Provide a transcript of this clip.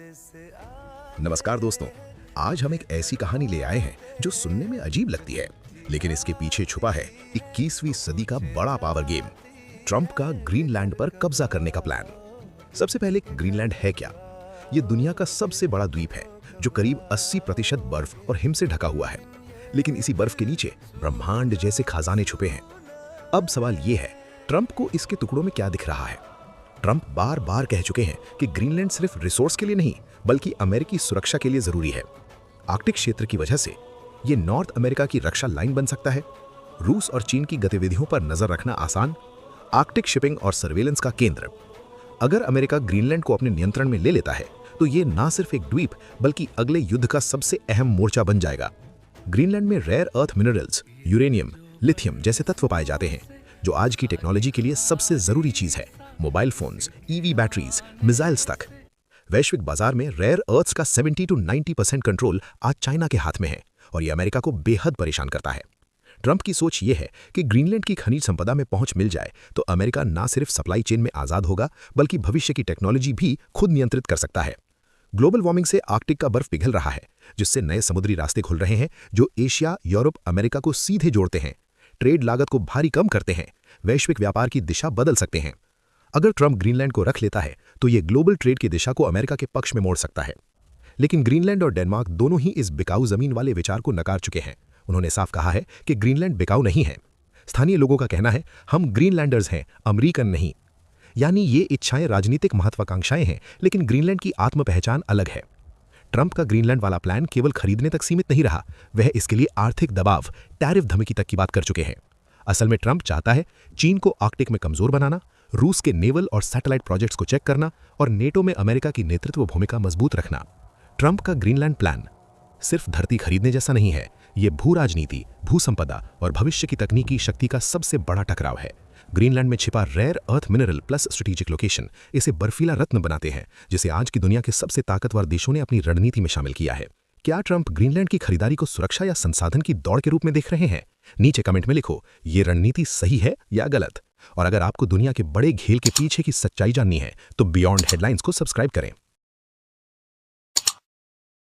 नमस्कार दोस्तों, आज हम एक ऐसी कहानी ले आए हैं जो सुनने में अजीब लगती है, लेकिन इसके पीछे छुपा है 21वीं सदी का बड़ा पावर गेम, ट्रंप का ग्रीनलैंड पर कब्जा करने का प्लान। सबसे पहले ग्रीनलैंड है क्या? ये दुनिया का सबसे बड़ा द्वीप है जो करीब 80% बर्फ और हिम से ढका हुआ है, लेकिन इसी बर्फ के नीचे ब्रह्मांड जैसे खजाने छुपे हैं। अब सवाल ये है, ट्रंप को इसके टुकड़ों में क्या दिख रहा है? ट्रंप बार बार कह चुके हैं कि ग्रीनलैंड सिर्फ रिसोर्स के लिए नहीं बल्कि अमेरिकी सुरक्षा के लिए जरूरी है। आर्कटिक क्षेत्र की वजह से ये नॉर्थ अमेरिका की रक्षा लाइन बन सकता है, रूस और चीन की गतिविधियों पर नजर रखना आसान, आर्कटिक शिपिंग और सर्वेलेंस का केंद्र। अगर अमेरिका ग्रीनलैंड को अपने नियंत्रण में ले लेता है तो ये ना सिर्फ एक द्वीप बल्कि अगले युद्ध का सबसे अहम मोर्चा बन जाएगा। ग्रीनलैंड में rare earth minerals, uranium, lithium जैसे तत्व पाए जाते हैं जो आज की टेक्नोलॉजी के लिए सबसे जरूरी चीज है। Mobile phones, EV batteries, missiles तक। वैश्विक बाजार में रेयर अर्थ्स का 70 to 90% कंट्रोल आज चाइना के हाथ में है और ये अमेरिका को बेहद परेशान करता है। ट्रंप की सोच ये है कि ग्रीनलैंड की खनिज संपदा में पहुंच मिल जाए तो अमेरिका ना सिर्फ सप्लाई चेन में आजाद होगा बल्कि भविष्य की टेक्नोलॉजी भी खुद नियंत्रित कर सकता है। ग्लोबल वार्मिंग से आर्कटिक का बर्फ पिघल रहा है, जिससे नए समुद्री रास्ते खुल रहे हैं जो एशिया, यूरोप, अमेरिका को सीधे जोड़ते हैं, ट्रेड लागत को भारी कम करते हैं, वैश्विक व्यापार की दिशा बदल सकते हैं। अगर ट्रंप ग्रीनलैंड को रख लेता है तो ये ग्लोबल ट्रेड की दिशा को अमेरिका के पक्ष में मोड़ सकता है। लेकिन ग्रीनलैंड और डेनमार्क दोनों ही इस बिकाऊ जमीन वाले विचार को नकार चुके हैं। उन्होंने साफ कहा है कि ग्रीनलैंड बिकाऊ नहीं है। स्थानीय लोगों का कहना है, हम ग्रीनलैंडर्स हैं, अमेरिकन नहीं। यानी ये इच्छाएं राजनीतिक महत्वाकांक्षाएं हैं, लेकिन ग्रीनलैंड की आत्म पहचान अलग है। ट्रंप का ग्रीनलैंड वाला प्लान केवल खरीदने तक सीमित नहीं रहा, वह इसके लिए आर्थिक दबाव, टैरिफ धमकी तक की बात कर चुके हैं। असल में ट्रंप चाहता है चीन को आर्कटिक में कमजोर बनाना, रूस के नेवल और सैटेलाइट प्रोजेक्ट्स को चेक करना और नेटो में अमेरिका की नेतृत्व भूमिका मजबूत रखना। ट्रंप का ग्रीनलैंड प्लान सिर्फ धरती खरीदने जैसा नहीं है, ये भू राजनीति, भू संपदा और भविष्य की तकनीकी शक्ति का सबसे बड़ा टकराव है। ग्रीनलैंड में छिपा rare earth mineral plus strategic location इसे बर्फीला रत्न बनाते हैं, जिसे आज की दुनिया के सबसे ताकतवर देशों ने अपनी रणनीति में शामिल किया है। क्या ट्रंप ग्रीनलैंड की खरीदारी को सुरक्षा या संसाधन की दौड़ के रूप में देख रहे हैं? नीचे कमेंट में लिखो, ये रणनीति सही है या गलत। और अगर आपको दुनिया के बड़े खेल के पीछे की सच्चाई जाननी है तो बियॉन्ड हेडलाइंस को सब्सक्राइब करें।